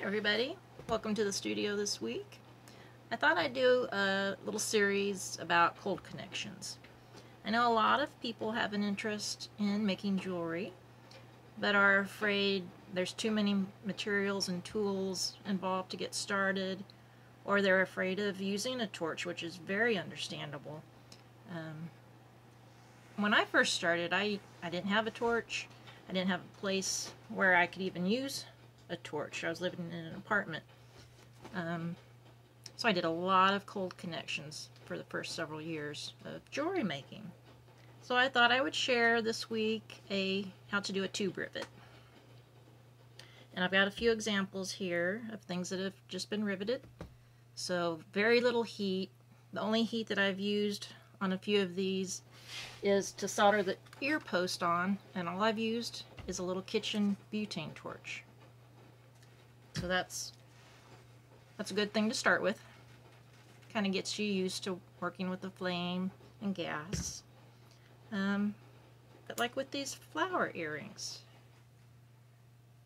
everybody, welcome to the studio this week. I thought I'd do a little series about cold connections. I know a lot of people have an interest in making jewelry, but are afraid there's too many materials and tools involved to get started, or they're afraid of using a torch, which is very understandable. When I first started, I didn't have a torch. I didn't have a place where I could even use a torch. I was living in an apartment. So I did a lot of cold connections for the first several years of jewelry making. So I thought I would share this week how to do a tube rivet. And I've got a few examples here of things that have just been riveted. So very little heat. The only heat that I've used on a few of these is to solder the ear post on, and all I've used is a little kitchen butane torch. So that's a good thing to start with. Kind of gets you used to working with the flame and gas. But like with these flower earrings,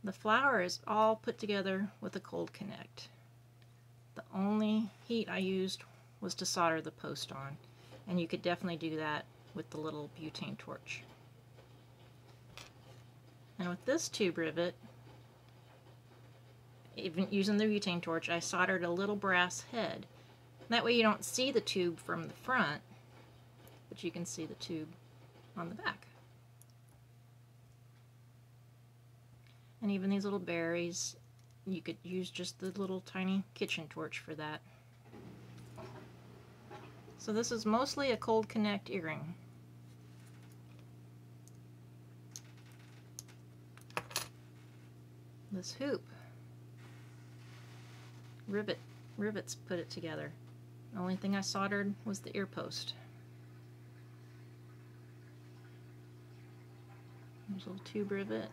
the flower is all put together with a cold connect. The only heat I used was to solder the post on, and you could definitely do that with the little butane torch. And with this tube rivet, even using the butane torch, I soldered a little brass head. That way you don't see the tube from the front, but you can see the tube on the back. And even these little berries, you could use just the little tiny kitchen torch for that. So this is mostly a cold connect earring. This hoop, rivets put it together. The only thing I soldered was the ear post. There's a little tube rivet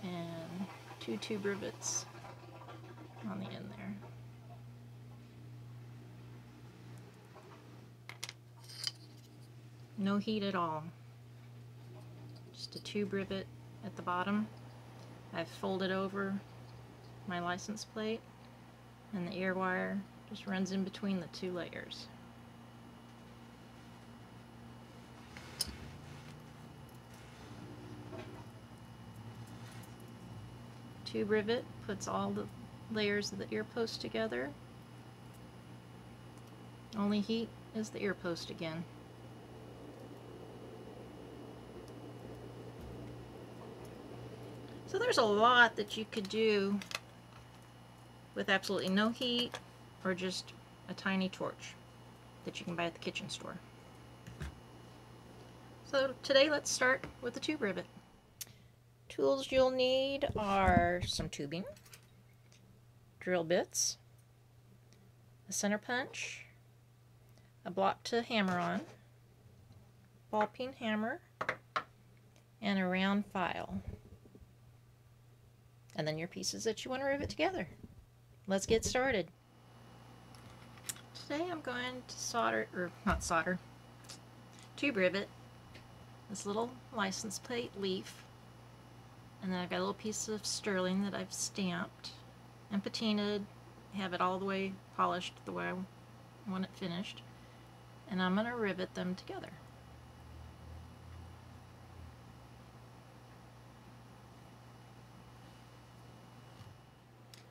and two tube rivets on the end there. No heat at all. Just a tube rivet at the bottom. I've folded over my license plate, and the ear wire just runs in between the two layers. Tube rivet puts all the layers of the ear post together. Only heat is the ear post again. So there's a lot that you could do with absolutely no heat or just a tiny torch that you can buy at the kitchen store. So today let's start with the tube rivet. Tools you'll need are some tubing, drill bits, a center punch, a block to hammer on, ball peen hammer, and a round file. And then your pieces that you want to rivet together. Let's get started. Today I'm going to tube rivet this little license plate leaf. And then I've got a little piece of sterling that I've stamped and patinaed, have it all the way polished the way I want it finished. And I'm going to rivet them together.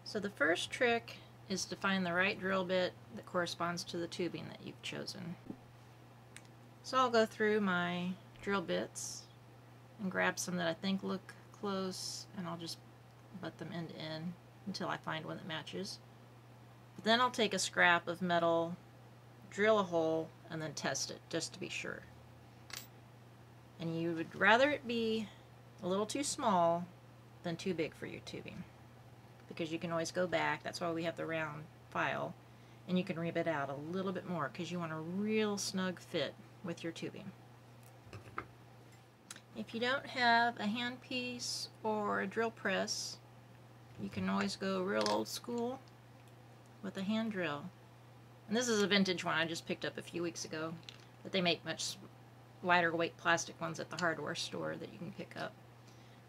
So the first trick is to find the right drill bit that corresponds to the tubing that you've chosen. So I'll go through my drill bits and grab some that I think look close, and I'll just butt them end to end until I find one that matches. But then I'll take a scrap of metal, drill a hole, and then test it just to be sure. And you would rather it be a little too small than too big for your tubing, because you can always go back. That's why we have the round file, and you can rivet out a little bit more because you want a real snug fit with your tubing. If you don't have a handpiece or a drill press, you can always go real old school with a hand drill. And this is a vintage one I just picked up a few weeks ago, but they make much lighter weight plastic ones at the hardware store that you can pick up.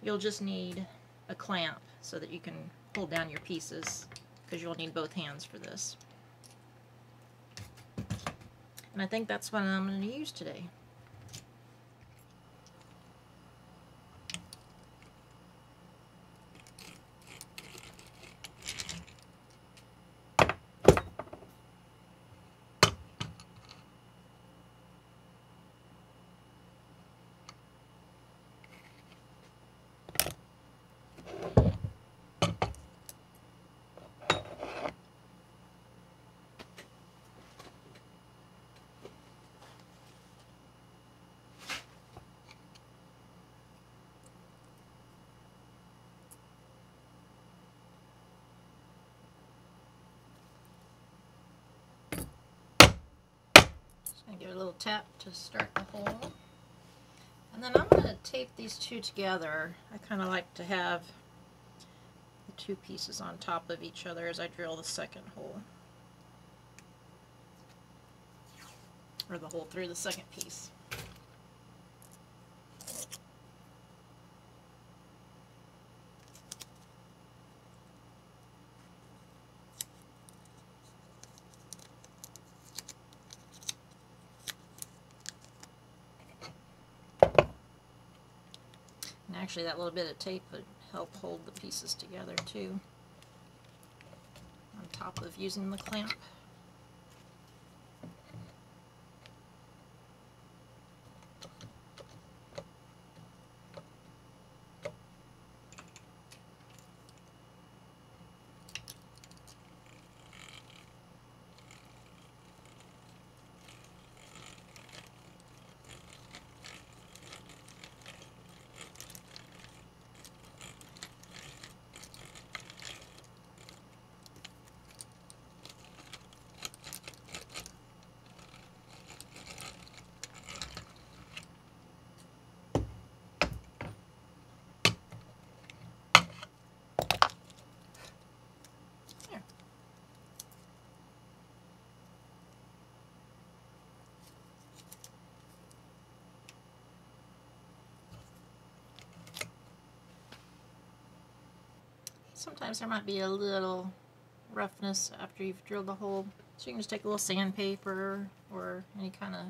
You'll just need a clamp so that you can hold down your pieces, because you'll need both hands for this. And I think that's what I'm going to use today. Give it a little tap to start the hole. And then I'm going to tape these two together. I kind of like to have the two pieces on top of each other as I drill the second hole. Or the hole through the second piece. Actually, that little bit of tape would help hold the pieces together too, on top of using the clamp. Sometimes there might be a little roughness after you've drilled the hole, so you can just take a little sandpaper or any kind of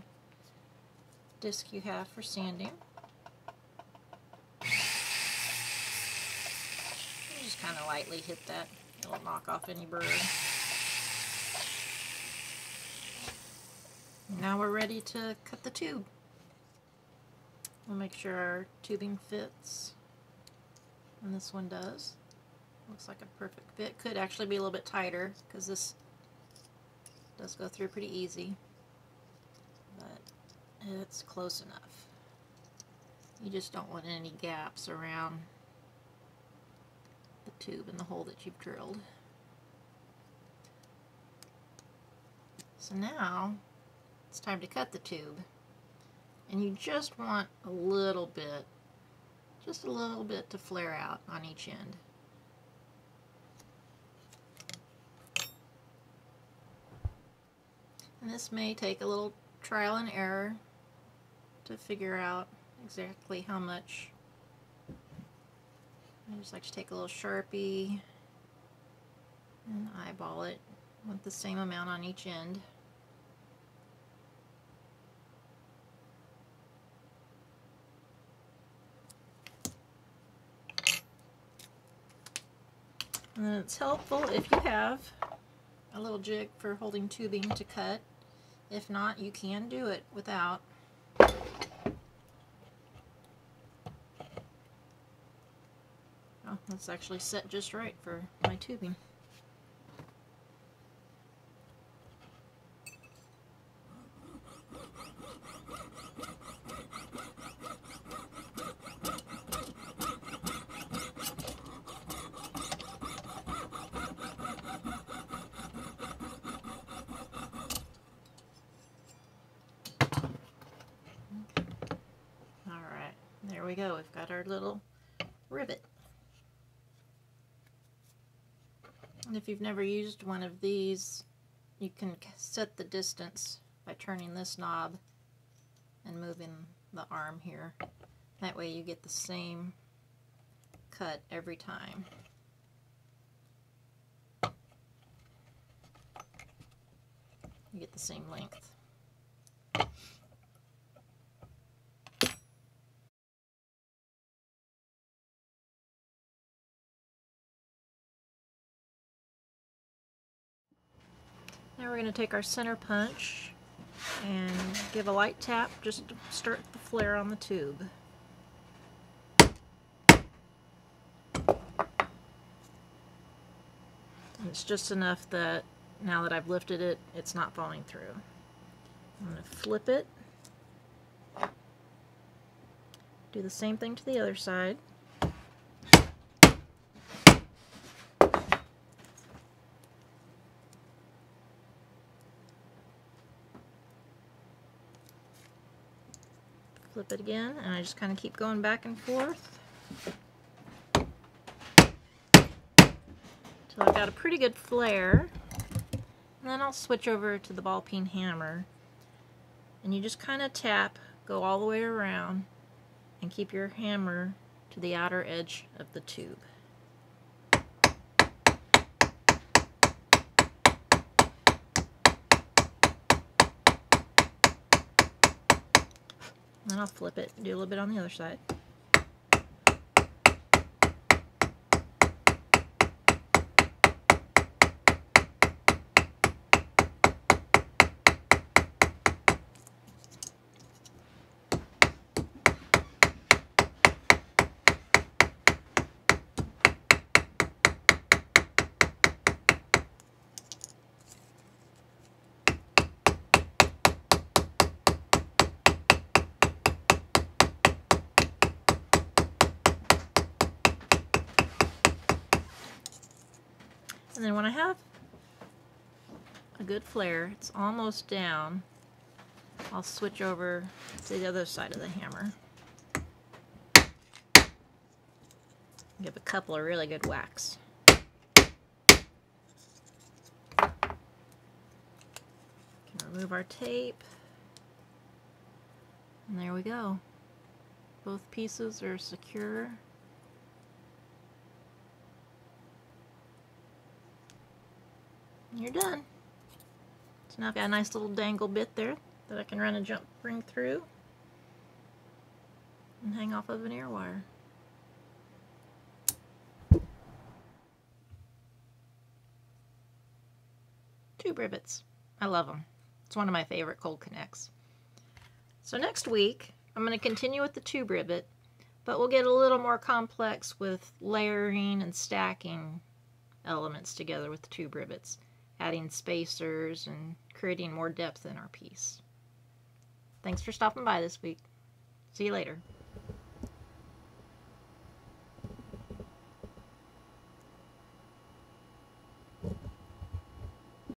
disc you have for sanding. You just kind of lightly hit that, it'll knock off any burr. Now we're ready to cut the tube. We'll make sure our tubing fits, and this one does. Looks like a perfect fit. Could actually be a little bit tighter because this does go through pretty easy, but it's close enough. You just don't want any gaps around the tube and the hole that you've drilled. So now it's time to cut the tube, and you just want a little bit, just a little bit to flare out on each end. And this may take a little trial and error to figure out exactly how much. I just like to take a little Sharpie and eyeball it with the same amount on each end. And then it's helpful if you have a little jig for holding tubing to cut. If not, you can do it without. Oh, that's actually set just right for my tubing. There we go, we've got our little rivet. And if you've never used one of these, you can set the distance by turning this knob and moving the arm here. That way you get the same cut every time. You get the same length. Now we're going to take our center punch and give a light tap just to start the flare on the tube. And it's just enough that now that I've lifted it, it's not falling through. I'm going to flip it. Do the same thing to the other side. Flip it again, and I just kind of keep going back and forth till I've got a pretty good flare. And then I'll switch over to the ball peen hammer, and you just kind of tap, go all the way around, and keep your hammer to the outer edge of the tube. Then I'll flip it and do a little bit on the other side. And then when I have a good flare, it's almost down, I'll switch over to the other side of the hammer. Give a couple of really good whacks. Can remove our tape. And there we go. Both pieces are secure. You're done. So now I've got a nice little dangle bit there that I can run a jump ring through and hang off of an air wire. Tube rivets. I love them. It's one of my favorite cold connects. So next week I'm going to continue with the tube rivet, but we'll get a little more complex with layering and stacking elements together with the tube rivets, adding spacers and creating more depth in our piece. Thanks for stopping by this week. See you later.